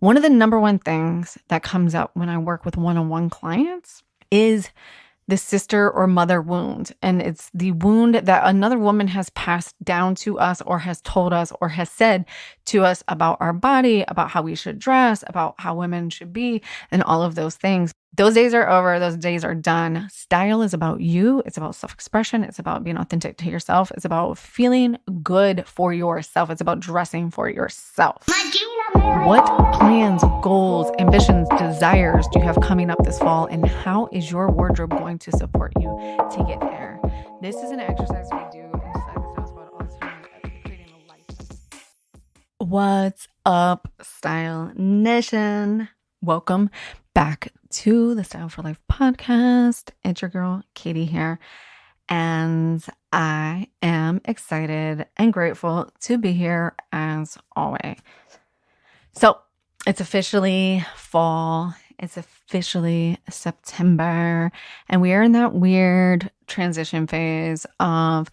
One of the number one things that comes up when I work with one-on-one clients is the sister or mother wound. And it's the wound that another woman has passed down to us or has told us or has said to us about our body, about how we should dress, about how women should be, and all of those things. Those days are over. Those days are done. Style is about you. It's about self-expression. It's about being authentic to yourself. It's about feeling good for yourself. It's about dressing for yourself. What plans, goals, ambitions, desires do you have coming up this fall, and how is your wardrobe going to support you to get there? This is an exercise we do inside the Style Squad all the time at creating a life. What's up, Style Nation? Welcome back to the Style for Life podcast. It's your girl, Katie here, and I am excited and grateful to be here as always. So it's officially fall. It's officially September, and we are in that weird transition phase of,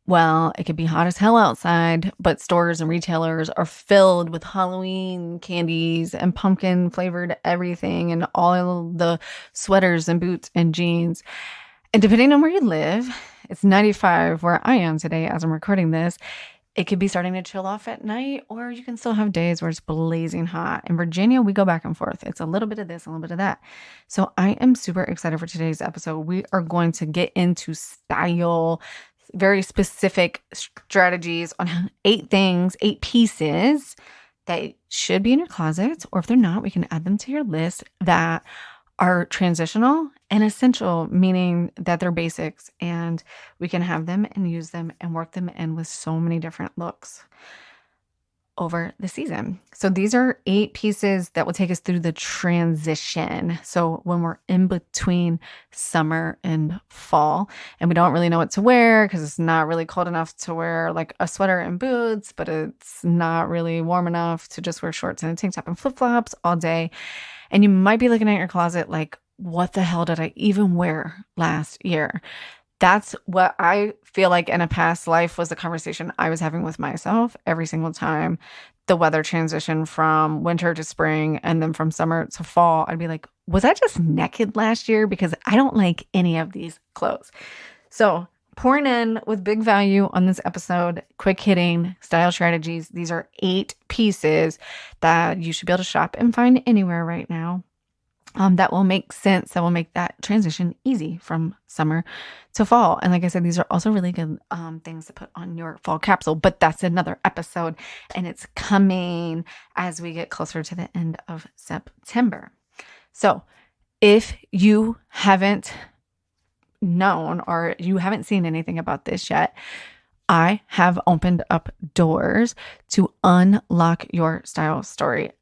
well, it could be hot as hell outside, but stores and retailers are filled with Halloween candies and pumpkin flavored everything and all the sweaters and boots and jeans. And depending on where you live, it's 95 where I am today as I'm recording this. It could be starting to chill off at night, or you can still have days where it's blazing hot. In Virginia, we go back and forth. It's a little bit of this, a little bit of that. So I am super excited for today's episode. We are going to get into style, very specific strategies on 8 pieces that should be in your closet, or if they're not, we can add them to your list that are transitional and essential, meaning that they're basics and we can have them and use them and work them in with so many different looks over the season. So these are 8 pieces that will take us through the transition. So when we're in between summer and fall and we don't really know what to wear because it's not really cold enough to wear like a sweater and boots, but it's not really warm enough to just wear shorts and a tank top and flip-flops all day. And you might be looking at your closet like, what the hell did I even wear last year? That's what I feel like in a past life was the conversation I was having with myself every single time the weather transitioned from winter to spring and then from summer to fall. I'd be like, was I just naked last year? Because I don't like any of these clothes. So pouring in with big value on this episode, quick hitting style strategies. These are 8 pieces that you should be able to shop and find anywhere right now. That will make sense, that will make that transition easy from summer to fall. And like I said, these are also really good things to put on your fall capsule, but that's another episode and it's coming as we get closer to the end of September. So if you haven't known or you haven't seen anything about this yet, I have opened up doors to unlock your style story.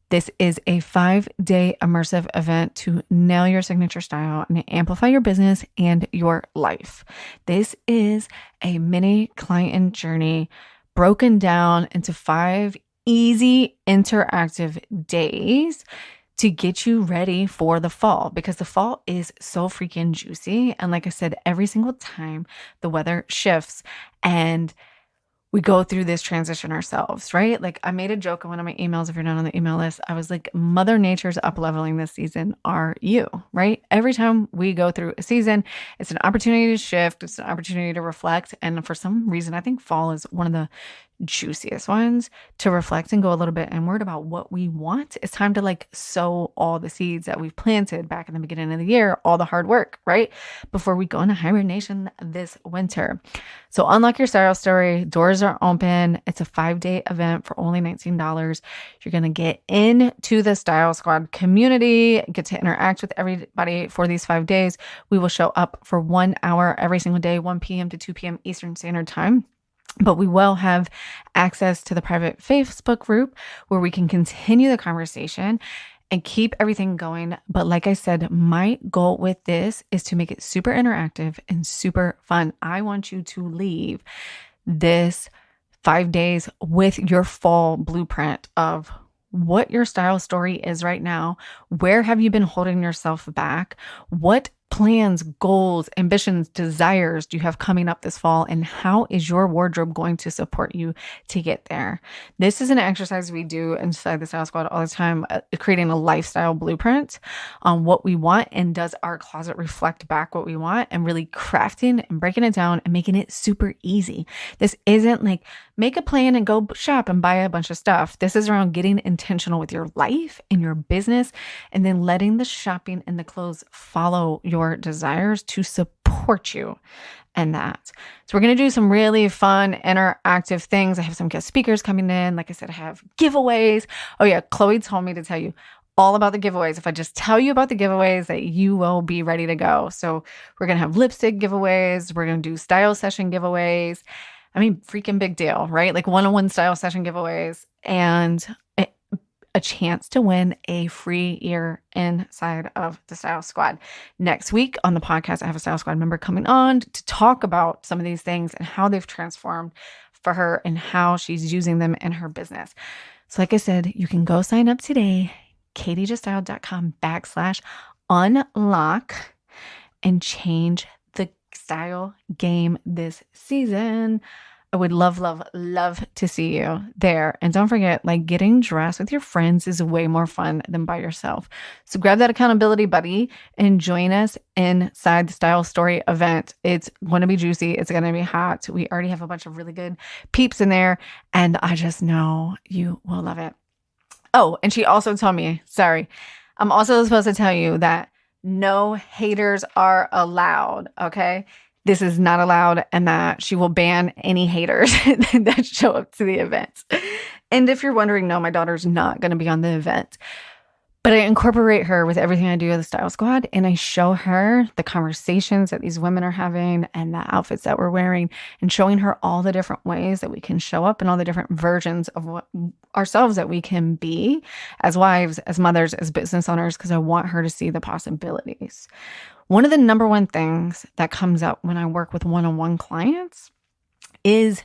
This is a 5-day immersive event to nail your signature style and amplify your business and your life. This is a mini client journey broken down into 5 easy interactive days to get you ready for the fall, because the fall is so freaking juicy. And like I said, every single time the weather shifts and we go through this transition ourselves, right? Like I made a joke in one of my emails. If you're not on the email list, I was like, Mother Nature's up-leveling this season are you, right? Every time we go through a season, it's an opportunity to shift. It's an opportunity to reflect. And for some reason, I think fall is one of the juiciest ones to reflect and go a little bit inward about what we want. It's time to like sow all the seeds that we've planted back in the beginning of the year, all the hard work, right? Before we go into hibernation this winter. So unlock your style story. Doors are open. It's a 5-day event for only $19. You're going to get into the Style Squad community, get to interact with everybody for these 5 days. We will show up for 1 hour every single day, 1 p.m. to 2 p.m. Eastern Standard Time. But we will have access to the private Facebook group where we can continue the conversation and keep everything going. But like I said, my goal with this is to make it super interactive and super fun. I want you to leave this 5 days with your fall blueprint of what your style story is right now. Where have you been holding yourself back? What plans, goals, ambitions, desires do you have coming up this fall? And how is your wardrobe going to support you to get there? This is an exercise we do inside the Style Squad all the time, creating a lifestyle blueprint on what we want, and does our closet reflect back what we want, and really crafting and breaking it down and making it super easy. This isn't like make a plan and go shop and buy a bunch of stuff. This is around getting intentional with your life and your business, and then letting the shopping and the clothes follow your desires to support you and that. So we're going to do some really fun, interactive things. I have some guest speakers coming in. Like I said, I have giveaways. Oh yeah, Chloe told me to tell you all about the giveaways. If I just tell you about the giveaways, that you will be ready to go. So we're going to have lipstick giveaways. We're going to do style session giveaways. I mean, freaking big deal, right? Like one-on-one style session giveaways, and a chance to win a free year inside of the Style Squad. Next week on the podcast, I have a Style Squad member coming on to talk about some of these things and how they've transformed for her and how she's using them in her business. So like I said, you can go sign up today, katiejuststyle.com/unlock, and change the style game this season. I would love, love, love to see you there. And don't forget, like, getting dressed with your friends is way more fun than by yourself. So grab that accountability buddy and join us inside the Style Story event. It's going to be juicy. It's going to be hot. We already have a bunch of really good peeps in there, and I just know you will love it. Oh, and she also told me, sorry, I'm also supposed to tell you that no haters are allowed, okay? This is not allowed, and that she will ban any haters that show up to the event. And if you're wondering, no, my daughter's not going to be on the event. But I incorporate her with everything I do at the Style Squad, and I show her the conversations that these women are having and the outfits that we're wearing, and showing her all the different ways that we can show up and all the different versions of what ourselves that we can be as wives, as mothers, as business owners, because I want her to see the possibilities. One of the number one things that comes up when I work with one-on-one clients is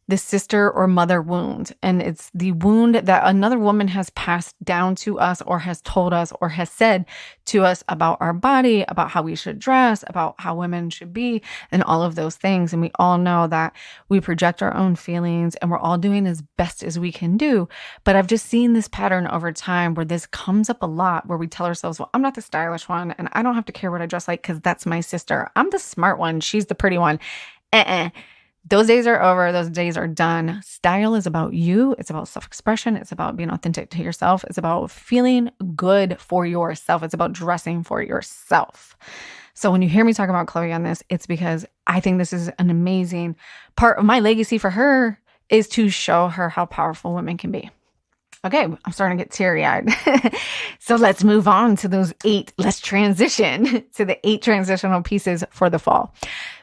the sister or mother wound. And it's the wound that another woman has passed down to us, or has told us, or has said to us about our body, about how we should dress, about how women should be, and all of those things. And we all know that we project our own feelings, and we're all doing as best as we can do. But I've just seen this pattern over time where this comes up a lot, where we tell ourselves, well, I'm not the stylish one, and I don't have to care what I dress like because that's my sister. I'm the smart one. She's the pretty one. Those days are over. Those days are done. Style is about you. It's about self-expression. It's about being authentic to yourself. It's about feeling good for yourself. It's about dressing for yourself. So when you hear me talk about Chloe on this, it's because I think this is an amazing part of my legacy for her, is to show her how powerful women can be. Okay, I'm starting to get teary-eyed. So let's move on to those 8. Let's transition to the 8 transitional pieces for the fall.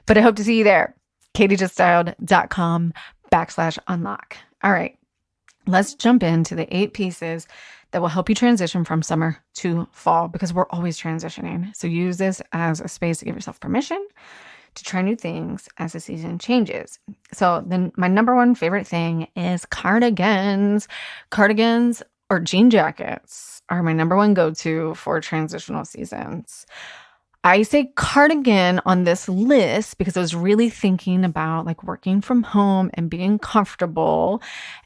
But I hope to see you there. katiejuststyle.com/unlock. All right, let's jump into the 8 pieces that will help you transition from summer to fall, because we're always transitioning. So use this as a space to give yourself permission to try new things as the season changes. So then my number one favorite thing is cardigans. Cardigans or jean jackets are my number one go-to for transitional seasons. I say cardigan on this list because I was really thinking about like working from home and being comfortable.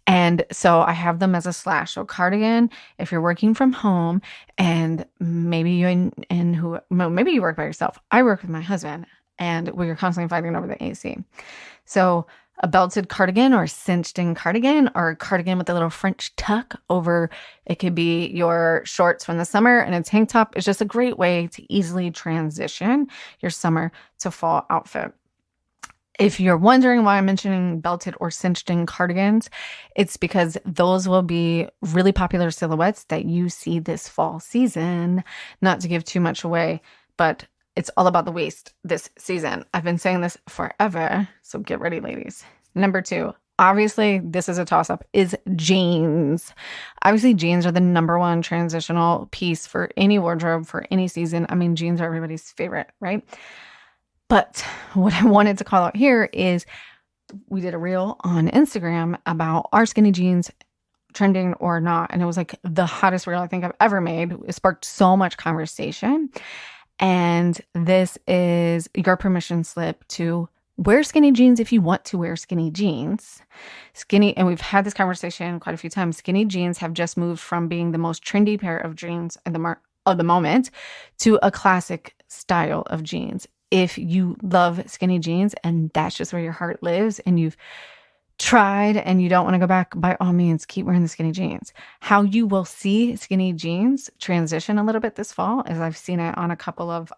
And so I have them as a slash. So cardigan, if you're working from home, and maybe maybe you work by yourself. I work with my husband, and we're constantly fighting over the AC. So a belted cardigan or cinched in cardigan, or a cardigan with a little French tuck over. It could be your shorts from the summer, and a tank top is just a great way to easily transition your summer to fall outfit. If you're wondering why I'm mentioning belted or cinched in cardigans, it's because those will be really popular silhouettes that you see this fall season. Not to give too much away, but it's all about the waist this season. I've been saying this forever, so get ready, ladies. Number 2, obviously, this is a toss-up, is jeans. Obviously, jeans are the number one transitional piece for any wardrobe, for any season. I mean, jeans are everybody's favorite, right? But what I wanted to call out here is we did a reel on Instagram about are skinny jeans trending or not? And it was like the hottest reel I think I've ever made. It sparked so much conversation. And this is your permission slip to wear skinny jeans if you want to wear skinny jeans. And we've had this conversation quite a few times. Skinny jeans have just moved from being the most trendy pair of jeans of the moment to a classic style of jeans. If you love skinny jeans and that's just where your heart lives and you've tried and you don't want to go back, by all means, keep wearing the skinny jeans. How you will see skinny jeans transition a little bit this fall, as I've seen it on a couple of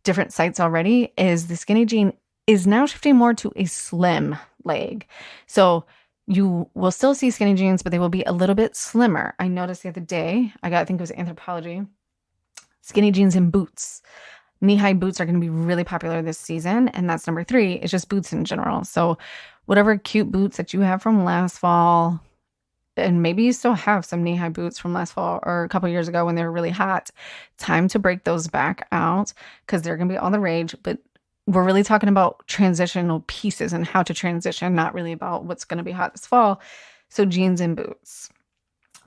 different sites already, is the skinny jean is now shifting more to a slim leg. So you will still see skinny jeans, but they will be a little bit slimmer. I noticed the other day, I think it was Anthropologie, skinny jeans and boots. Knee-high boots are going to be really popular this season, and that's number 3. It's just boots in general. So whatever cute boots that you have from last fall, and maybe you still have some knee-high boots from last fall or a couple years ago when they were really hot, time to break those back out because they're going to be all the rage. But we're really talking about transitional pieces and how to transition, not really about what's going to be hot this fall. So jeans and boots.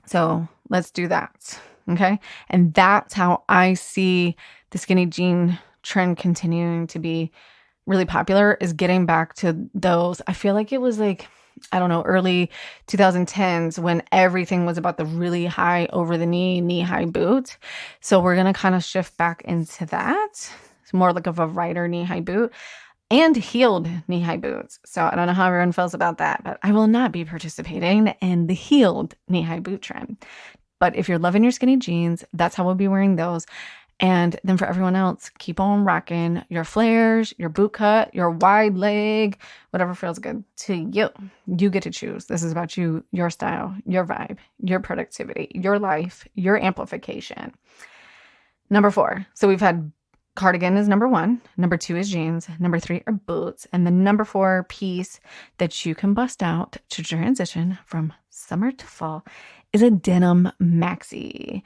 So let's do that. Okay. And that's how I see the skinny jean trend continuing to be really popular, is getting back to those. I feel like it was like, I don't know, early 2010s when everything was about the really high over the knee-high boot. So we're going to kind of shift back into that. It's more like of a rider knee-high boot and heeled knee-high boots. So I don't know how everyone feels about that, but I will not be participating in the heeled knee-high boot trend. But if you're loving your skinny jeans, that's how we'll be wearing those. And then for everyone else, keep on rocking your flares, your boot cut, your wide leg, whatever feels good to you. You get to choose. This is about you, your style, your vibe, your productivity, your life, your amplification. Number 4. So we've had cardigan is number 1. Number 2 is jeans. Number 3 are boots. And the number 4 piece that you can bust out to transition from summer to fall is a denim maxi.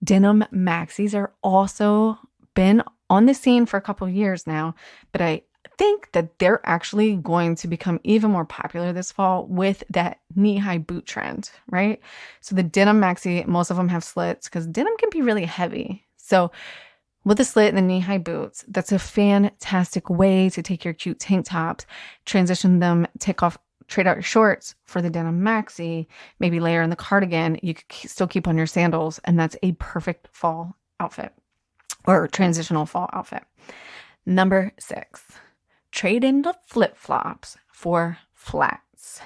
Denim maxis are also been on the scene for a couple of years now, but I think that they're actually going to become even more popular this fall with that knee-high boot trend, right? So the denim maxi, most of them have slits because denim can be really heavy. So with the slit and the knee-high boots, that's a fantastic way to take your cute tank tops, transition them, trade out your shorts for the denim maxi, maybe layer in the cardigan. You could still keep on your sandals, and that's a perfect fall outfit or transitional fall outfit. Number 6, trade in the flip-flops for flats,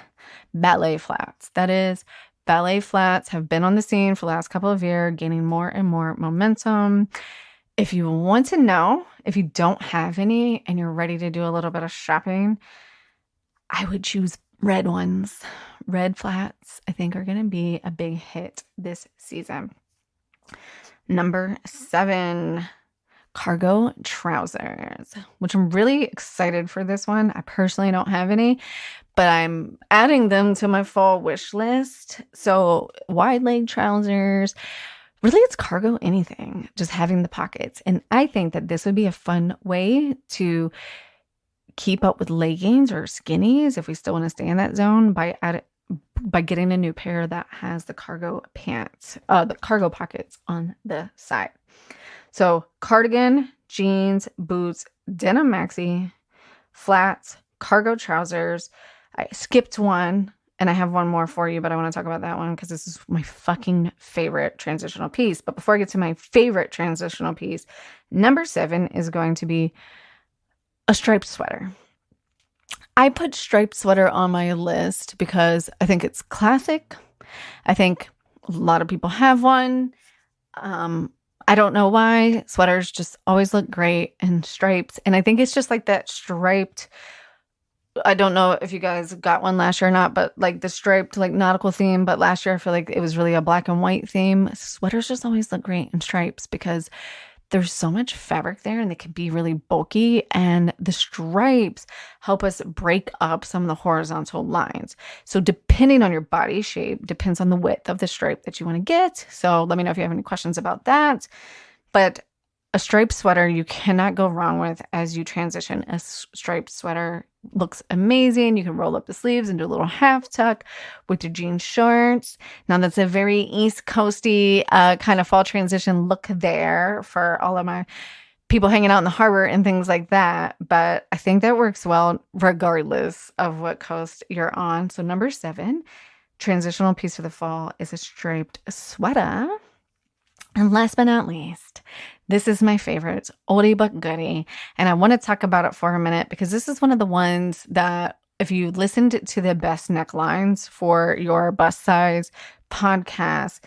ballet flats. That is, ballet flats have been on the scene for the last couple of years, gaining more and more momentum. If you want to know, if you don't have any and you're ready to do a little bit of shopping, I would choose red ones. Red flats, I think, are going to be a big hit this season. Number 7, cargo trousers, which I'm really excited for this one. I personally don't have any, but I'm adding them to my fall wish list. So wide leg trousers, really it's cargo anything, just having the pockets. And I think that this would be a fun way to keep up with leggings or skinnies if we still want to stay in that zone by getting a new pair that has the cargo pants, the cargo pockets on the side. So cardigan, jeans, boots, denim maxi, flats, cargo trousers. I skipped one and I have one more for you, but I want to talk about that one because this is my fucking favorite transitional piece. But before I get to my favorite transitional piece, number 7 is going to be a striped sweater. I put striped sweater on my list because I think it's classic. I think a lot of people have one. I don't know why. Sweaters just always look great in stripes. And I think it's just like that striped, I don't know if you guys got one last year or not, but like the striped like nautical theme. But last year I feel like it was really a black and white theme. Sweaters just always look great in stripes because there's so much fabric there and they can be really bulky, and the stripes help us break up some of the horizontal lines. So depending on your body shape, depends on the width of the stripe that you want to get. So let me know if you have any questions about that. But a striped sweater you cannot go wrong with as you transition. A striped sweater looks amazing. You can roll up the sleeves and do a little half tuck with your jean shorts. Now that's a very East Coasty kind of fall transition look there for all of my people hanging out in the harbor and things like that. But I think that works well regardless of what coast you're on. So number 7, transitional piece for the fall is a striped sweater. And last but not least, this is my favorite, oldie but goodie. And I want to talk about it for a minute because this is one of the ones that if you listened to the best necklines for your bust size podcast,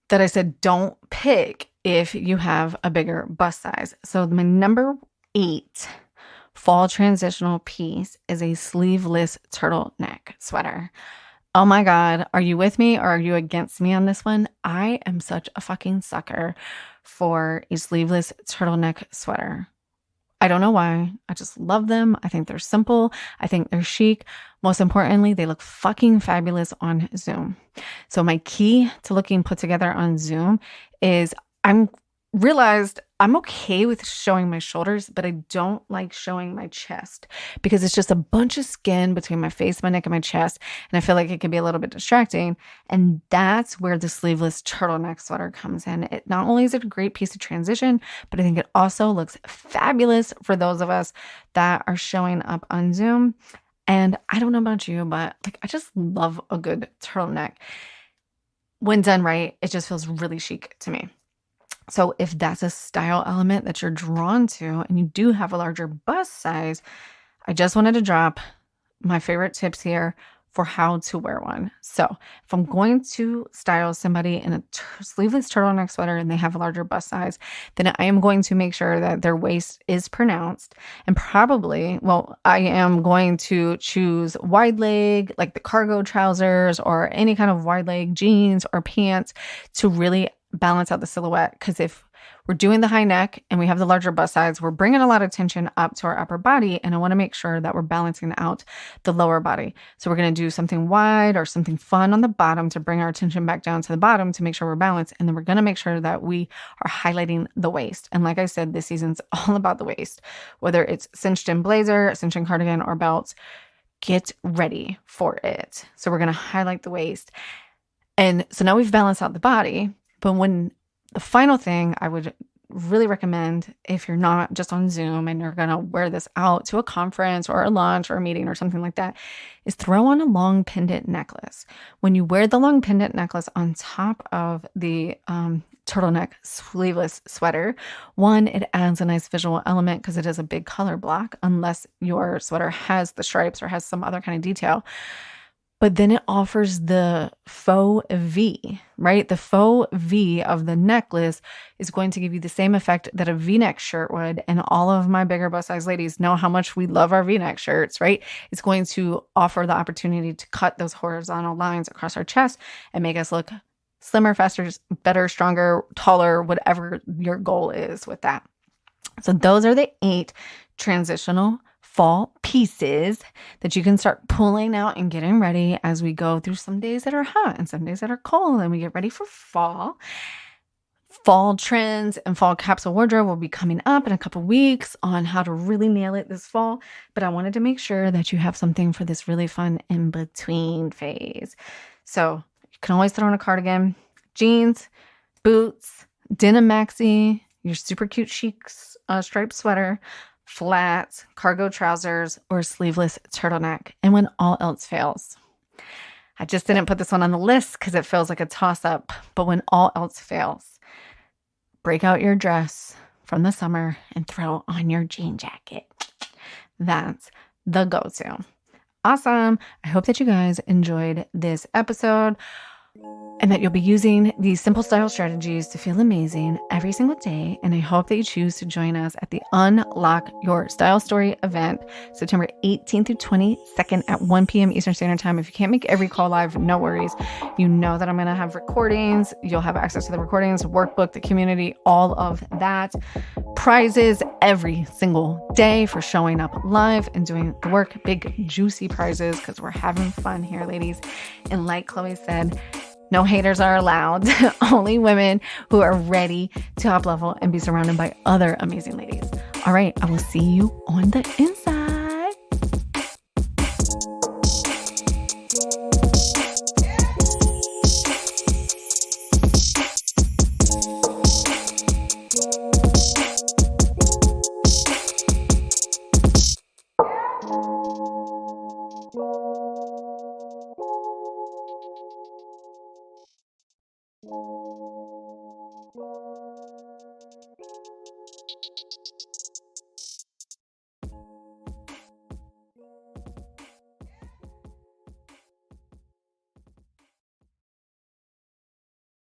that I said don't pick if you have a bigger bust size. So my number 8 fall transitional piece is a sleeveless turtleneck sweater. Oh my God, are you with me or are you against me on this one? I am such a fucking sucker for a sleeveless turtleneck sweater. I don't know why. I just love them. I think they're simple. I think they're chic. Most importantly, they look fucking fabulous on Zoom. So my key to looking put together on Zoom is realized I'm okay with showing my shoulders, but I don't like showing my chest because it's just a bunch of skin between my face, my neck, and my chest. And I feel like it can be a little bit distracting. And that's where the sleeveless turtleneck sweater comes in. It not only is it a great piece of transition, but I think it also looks fabulous for those of us that are showing up on Zoom. And I don't know about you, but like I just love a good turtleneck. When done right, it just feels really chic to me. So if that's a style element that you're drawn to and you do have a larger bust size, I just wanted to drop my favorite tips here for how to wear one. So if I'm going to style somebody in a sleeveless turtleneck sweater and they have a larger bust size, then I am going to make sure that their waist is pronounced and I am going to choose wide leg, like the cargo trousers or any kind of wide leg jeans or pants to really balance out the silhouette. Because if we're doing the high neck and we have the larger bust size, we're bringing a lot of tension up to our upper body. And I want to make sure that we're balancing out the lower body. So we're going to do something wide or something fun on the bottom to bring our attention back down to the bottom to make sure we're balanced. And then we're going to make sure that we are highlighting the waist. And like I said, this season's all about the waist, whether it's cinched in blazer, cinched in cardigan, or belts, get ready for it. So we're going to highlight the waist. And so now we've balanced out the body. But when the final thing I would really recommend, if you're not just on Zoom and you're going to wear this out to a conference or a lunch or a meeting or something like that, is throw on a long pendant necklace. When you wear the long pendant necklace on top of the turtleneck sleeveless sweater, one, it adds a nice visual element because it is a big color block unless your sweater has the stripes or has some other kind of detail. But then it offers the faux V, right? The faux V of the necklace is going to give you the same effect that a V-neck shirt would. And all of my bigger bust size ladies know how much we love our V-neck shirts, right? It's going to offer the opportunity to cut those horizontal lines across our chest and make us look slimmer, faster, better, stronger, taller, whatever your goal is with that. So those are the 8 transitional fall pieces that you can start pulling out and getting ready as we go through some days that are hot and some days that are cold and we get ready for fall. Fall trends and fall capsule wardrobe will be coming up in a couple weeks on how to really nail it this fall. But I wanted to make sure that you have something for this really fun in-between phase. So you can always throw in a cardigan, jeans, boots, denim maxi, your super cute chic striped sweater, flats, cargo trousers, or sleeveless turtleneck. And when all else fails, I just didn't put this one on the list because it feels like a toss-up, but when all else fails, break out your dress from the summer and throw on your jean jacket. That's the go-to. Awesome. I hope that you guys enjoyed this episode and that you'll be using these simple style strategies to feel amazing every single day. And I hope that you choose to join us at the Unlock Your Style Story event, September 18th through 22nd at 1 p.m. Eastern Standard Time. If you can't make every call live, no worries. You know that I'm going to have recordings. You'll have access to the recordings, workbook, the community, all of that. Prizes every single day for showing up live and doing the work. Big, juicy prizes because we're having fun here, ladies. And like Chloe said, no haters are allowed. Only women who are ready to up level and be surrounded by other amazing ladies. All right, I will see you on the inside.